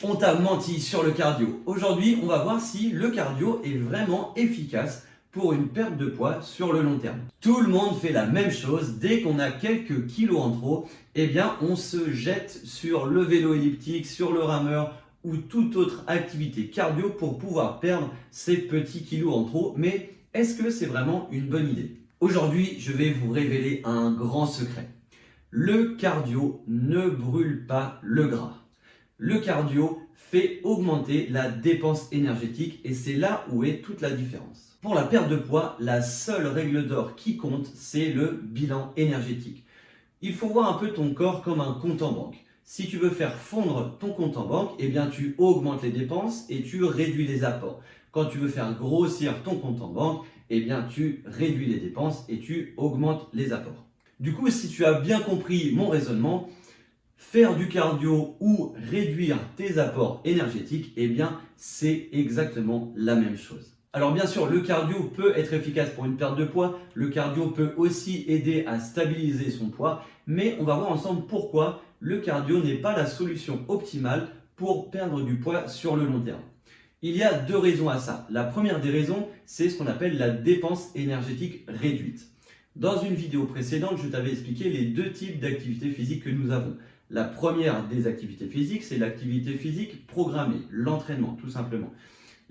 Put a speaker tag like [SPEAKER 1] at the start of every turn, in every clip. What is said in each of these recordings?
[SPEAKER 1] On t'a menti sur le cardio. Aujourd'hui, on va voir si le cardio est vraiment efficace pour une perte de poids sur le long terme. Tout le monde fait la même chose. Dès qu'on a quelques kilos en trop, eh bien, on se jette sur le vélo elliptique, sur le rameur ou toute autre activité cardio pour pouvoir perdre ces petits kilos en trop. Mais est-ce que c'est vraiment une bonne idée? Aujourd'hui, je vais vous révéler un grand secret. Le cardio ne brûle pas le gras. Le cardio fait augmenter la dépense énergétique et c'est là où est toute la différence. Pour la perte de poids, la seule règle d'or qui compte, c'est le bilan énergétique. Il faut voir un peu ton corps comme un compte en banque. Si tu veux faire fondre ton compte en banque, eh bien tu augmentes les dépenses et tu réduis les apports. Quand tu veux faire grossir ton compte en banque, eh bien tu réduis les dépenses et tu augmentes les apports. Du coup, si tu as bien compris mon raisonnement, faire du cardio ou réduire tes apports énergétiques, eh bien, c'est exactement la même chose. Alors bien sûr, le cardio peut être efficace pour une perte de poids, le cardio peut aussi aider à stabiliser son poids, mais on va voir ensemble pourquoi le cardio n'est pas la solution optimale pour perdre du poids sur le long terme. Il y a deux raisons à ça. La première des raisons, c'est ce qu'on appelle la dépense énergétique réduite. Dans une vidéo précédente, je t'avais expliqué les deux types d'activités physiques que nous avons. La première des activités physiques, c'est l'activité physique programmée, l'entraînement tout simplement.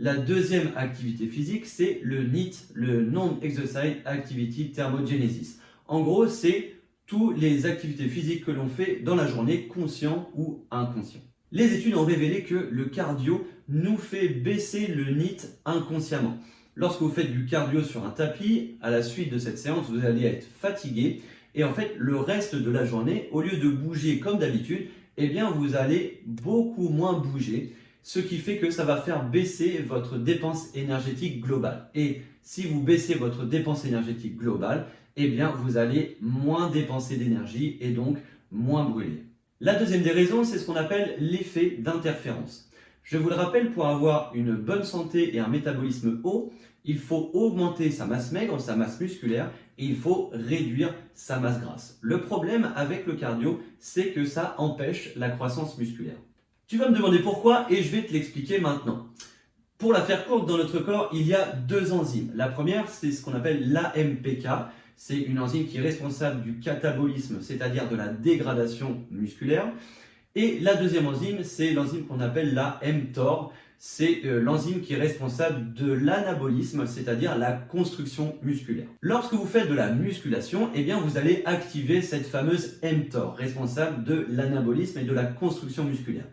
[SPEAKER 1] La deuxième activité physique, c'est le NEAT, le Non-Exercise Activity Thermogenesis. En gros, c'est toutes les activités physiques que l'on fait dans la journée, conscient ou inconscient. Les études ont révélé que le cardio nous fait baisser le NEAT inconsciemment. Lorsque vous faites du cardio sur un tapis, à la suite de cette séance, vous allez être fatigué. Et en fait, le reste de la journée, au lieu de bouger comme d'habitude, eh bien, vous allez beaucoup moins bouger, ce qui fait que ça va faire baisser votre dépense énergétique globale. Et si vous baissez votre dépense énergétique globale, eh bien, vous allez moins dépenser d'énergie et donc moins brûler. La deuxième des raisons, c'est ce qu'on appelle l'effet d'interférence. Je vous le rappelle, pour avoir une bonne santé et un métabolisme haut, il faut augmenter sa masse maigre, sa masse musculaire, et il faut réduire sa masse grasse. Le problème avec le cardio, c'est que ça empêche la croissance musculaire. Tu vas me demander pourquoi et je vais te l'expliquer maintenant. Pour la faire courte, dans notre corps, il y a deux enzymes. La première, c'est ce qu'on appelle l'AMPK. C'est une enzyme qui est responsable du catabolisme, c'est-à-dire de la dégradation musculaire. Et la deuxième enzyme, c'est l'enzyme qu'on appelle la mTOR. C'est l'enzyme qui est responsable de l'anabolisme, c'est-à-dire la construction musculaire. Lorsque vous faites de la musculation, eh bien vous allez activer cette fameuse mTOR, responsable de l'anabolisme et de la construction musculaire.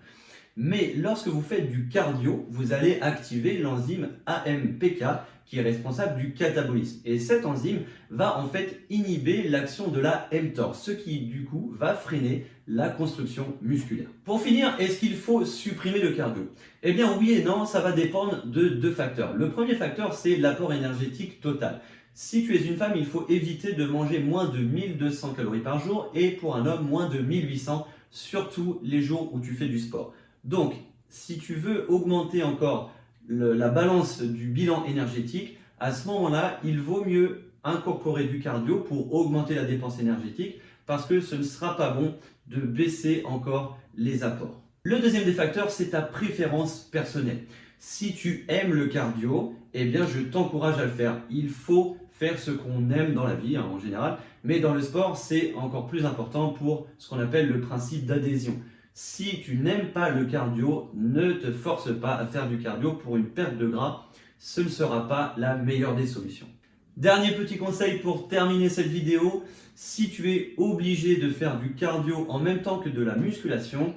[SPEAKER 1] Mais lorsque vous faites du cardio, vous allez activer l'enzyme AMPK qui est responsable du catabolisme. Et cette enzyme va en fait inhiber l'action de la mTOR, ce qui du coup va freiner la construction musculaire. Pour finir, est-ce qu'il faut supprimer le cardio? Eh bien oui et non, ça va dépendre de deux facteurs. Le premier facteur, c'est l'apport énergétique total. Si tu es une femme, il faut éviter de manger moins de 1200 calories par jour et pour un homme, moins de 1800, surtout les jours où tu fais du sport. Donc, si tu veux augmenter encore la balance du bilan énergétique, à ce moment-là, il vaut mieux incorporer du cardio pour augmenter la dépense énergétique parce que ce ne sera pas bon de baisser encore les apports. Le deuxième des facteurs, c'est ta préférence personnelle. Si tu aimes le cardio, eh bien je t'encourage à le faire. Il faut faire ce qu'on aime dans la vie en général, mais dans le sport, c'est encore plus important pour ce qu'on appelle le principe d'adhésion. Si tu n'aimes pas le cardio, ne te force pas à faire du cardio pour une perte de gras. Ce ne sera pas la meilleure des solutions. Dernier petit conseil pour terminer cette vidéo, si tu es obligé de faire du cardio en même temps que de la musculation,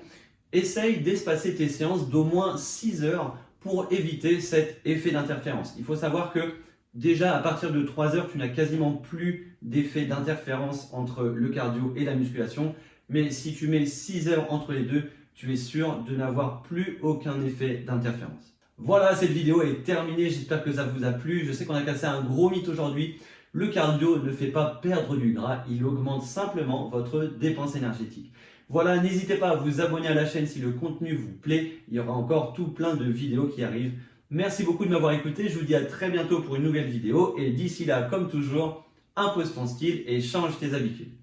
[SPEAKER 1] essaye d'espacer tes séances d'au moins 6 heures pour éviter cet effet d'interférence. Il faut savoir que déjà à partir de 3 heures, tu n'as quasiment plus d'effet d'interférence entre le cardio et la musculation. Mais si tu mets 6 heures entre les deux, tu es sûr de n'avoir plus aucun effet d'interférence. Voilà, cette vidéo est terminée. J'espère que ça vous a plu. Je sais qu'on a cassé un gros mythe aujourd'hui. Le cardio ne fait pas perdre du gras, il augmente simplement votre dépense énergétique. Voilà, n'hésitez pas à vous abonner à la chaîne si le contenu vous plaît. Il y aura encore tout plein de vidéos qui arrivent. Merci beaucoup de m'avoir écouté. Je vous dis à très bientôt pour une nouvelle vidéo. Et d'ici là, comme toujours, impose ton style et change tes habitudes.